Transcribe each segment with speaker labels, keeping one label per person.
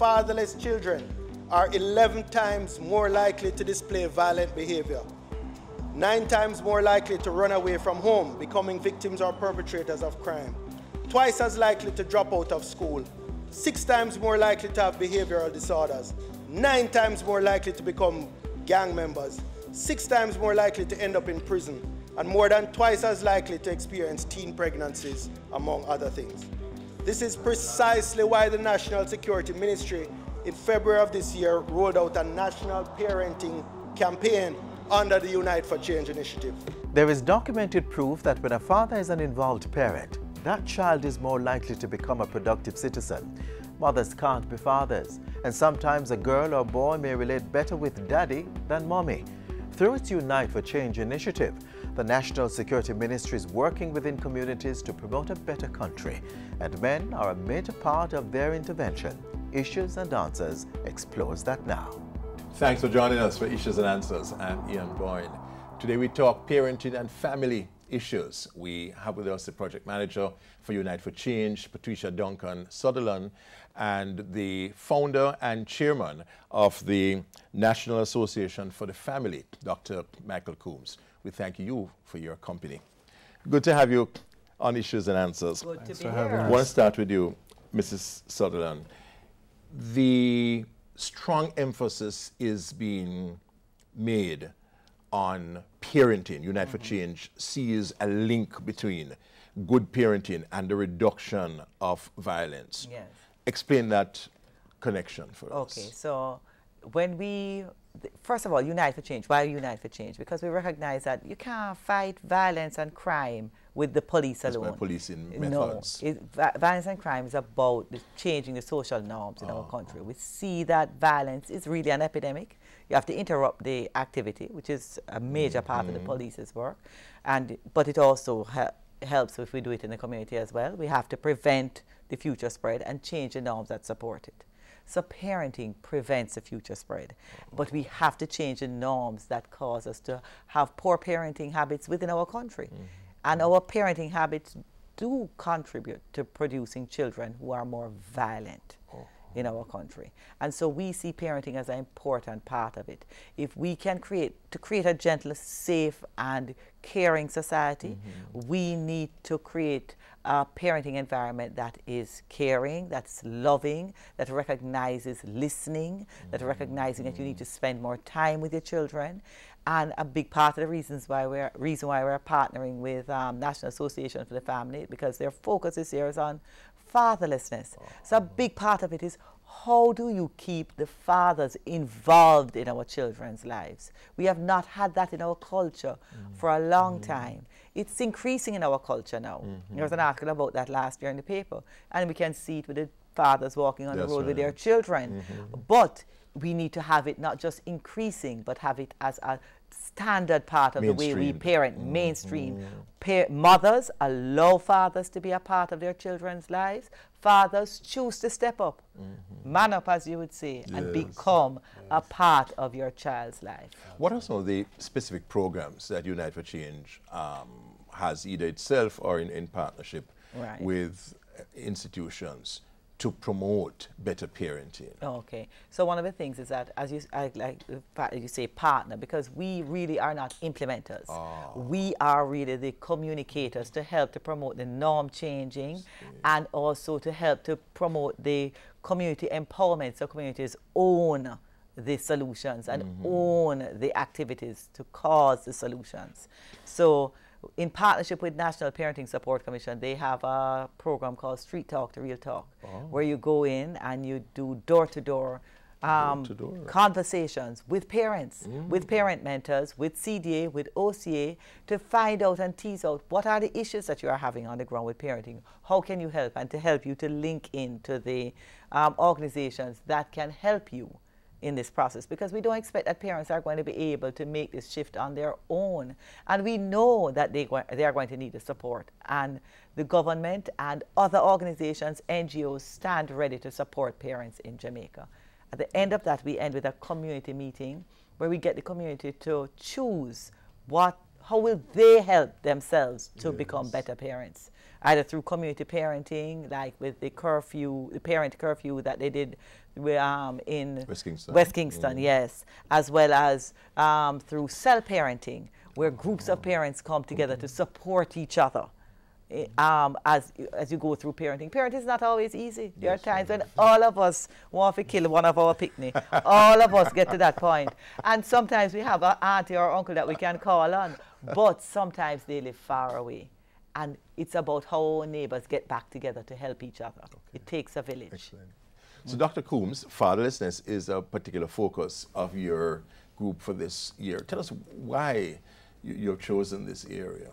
Speaker 1: fatherless children are 11 times more likely to display violent behavior, 9 times more likely to run away from home, becoming victims or perpetrators of crime, twice as likely to drop out of school, 6 times more likely to have behavioral disorders, 9 times more likely to become gang members, 6 times more likely to end up in prison, and more than twice as likely to experience teen pregnancies, among other things. This is precisely why the National Security Ministry in February of this year rolled out a national parenting campaign under the Unite for Change initiative.
Speaker 2: There is documented proof that when a father is an involved parent, that child is more likely to become a productive citizen. Mothers can't be fathers, and sometimes a girl or boy may relate better with daddy than mommy. Through its Unite for Change initiative, the National Security Ministry is working within communities to promote a better country, and men are a major part of their intervention. Issues and Answers explores that now.
Speaker 3: Thanks for joining us for Issues and Answers. I'm Ian Boyne. Today we talk parenting and family issues. We have with us the project manager for Unite for Change, Patricia Duncan Sutherland, and the founder and chairman of the National Association for the Family, Dr. Michael Coombs. We thank you for your company. Good to have you on Issues and Answers.
Speaker 4: Good to be
Speaker 3: I
Speaker 4: here.
Speaker 3: want to start with you, Mrs. Sutherland. The strong emphasis is being made on parenting. Unite for Change sees a link between good parenting and the reduction of violence.
Speaker 4: Yes.
Speaker 3: Explain that connection for us.
Speaker 4: Okay, so when we, first of all, Unite for Change. Why Unite for Change? Because we recognize that you can't fight violence and crime with the police alone.
Speaker 3: By policing
Speaker 4: No,
Speaker 3: methods.
Speaker 4: violence and crime is about changing the social norms in our country. We see that violence is really an epidemic. You have to interrupt the activity, which is a major part of the police's work, but it also helps if we do it in the community as well. We have to prevent the future spread and change the norms that support it. So parenting prevents the future spread, but we have to change the norms that cause us to have poor parenting habits within our country. And our parenting habits do contribute to producing children who are more violent in our country. And so we see parenting as an important part of it. If we can create a gentle, safe, and caring society, we need to create a parenting environment that is caring, that's loving, that recognizes listening, that recognizing that you need to spend more time with your children. And a big part of the reason why we're partnering with National Association for the Family, because their focus this year is on fatherlessness. So a big part of it is, how do you keep the fathers involved in our children's lives? We have not had that in our culture for a long time. It's increasing in our culture now. There was an article about that last year in the paper, and we can see it with the fathers walking on the road with their children. But we need to have it not just increasing, but have it as a standard part of the way we parent, mainstream. Mothers allow fathers to be a part of their children's lives. Fathers choose to step up, man up, as you would say, and become a part of your child's life.
Speaker 3: What are some of the specific programs that Unite for Change has, either itself or in partnership with institutions, to promote better parenting?
Speaker 4: Okay, so one of the things is that, as you say, partner, because we really are not implementers. We are really the communicators to help to promote the norm changing and also to help to promote the community empowerment, so communities own the solutions and own the activities to cause the solutions. So in partnership with National Parenting Support Commission, they have a program called Street Talk to Real Talk, where you go in and you do door-to-door conversations with parents, with parent mentors, with CDA, with OCA, to find out and tease out what are the issues that you are having on the ground with parenting. How can you help? And to help you to link into the organizations that can help you in this process, because we don't expect that parents are going to be able to make this shift on their own. And we know that they are going to need the support. And the government and other organizations, NGOs, stand ready to support parents in Jamaica. At the end of that, we end with a community meeting where we get the community to choose how will they help themselves to become better parents. either through community parenting, like with the curfew, the parent curfew that they did in West Kingston, yes, as well as through cell parenting, where groups of parents come together to support each other. As you go through parenting. Parenting is not always easy. There are times when all of us want to kill one of our picnic. All of us get to that point. And sometimes we have an auntie or uncle that we can call on, but sometimes they live far away. And it's about how our neighbors get back together to help each other. Okay. It takes a village.
Speaker 3: Excellent. So Dr. Coombs, fatherlessness is a particular focus of your group for this year. Tell us why you've chosen this area.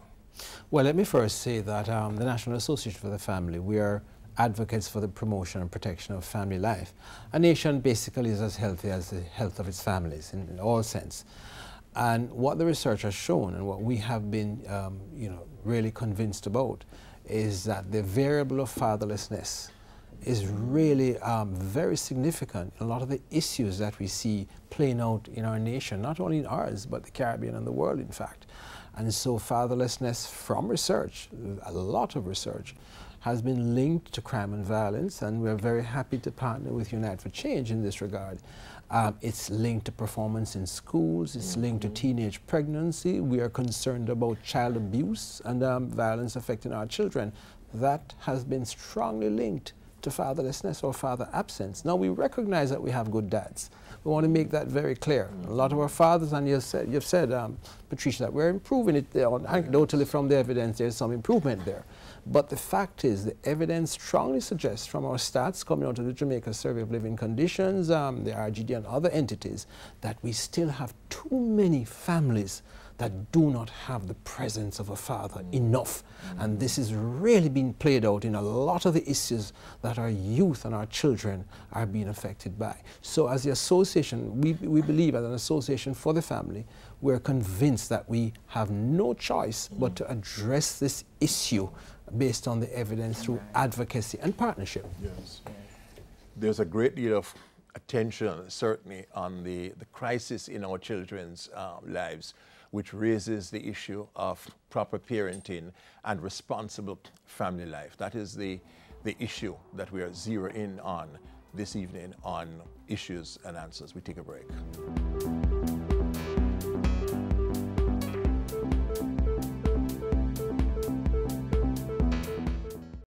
Speaker 5: Well, let me first say that the National Association for the Family, we are advocates for the promotion and protection of family life. A nation basically is as healthy as the health of its families in all sense. And what the research has shown and what we have been really convinced about is that the variable of fatherlessness is really very significant in a lot of the issues that we see playing out in our nation, not only in ours, but the Caribbean and the world, in fact. And so fatherlessness from research, a lot of research, has been linked to crime and violence, and we're very happy to partner with Unite for Change in this regard. It's linked to performance in schools, it's linked to teenage pregnancy. We are concerned about child abuse and violence affecting our children. That has been strongly linked to fatherlessness or father absence. Now, we recognize that we have good dads. We want to make that very clear. A lot of our fathers, and you've said, Patricia, that we're improving it there. Anecdotally from the evidence, there's some improvement there. But the fact is, the evidence strongly suggests from our stats coming out of the Jamaica Survey of Living Conditions, the RGD and other entities, that we still have too many families that do not have the presence of a father enough. And this is really being played out in a lot of the issues that our youth and our children are being affected by. So as the association, we believe as an association for the family, we're convinced that we have no choice but to address this issue based on the evidence through advocacy and partnership.
Speaker 3: Yes. There's a great deal of attention, certainly, on the crisis in our children's lives, which raises the issue of proper parenting and responsible family life. That is the issue that we are zeroing in on this evening on Issues and Answers. We take a break.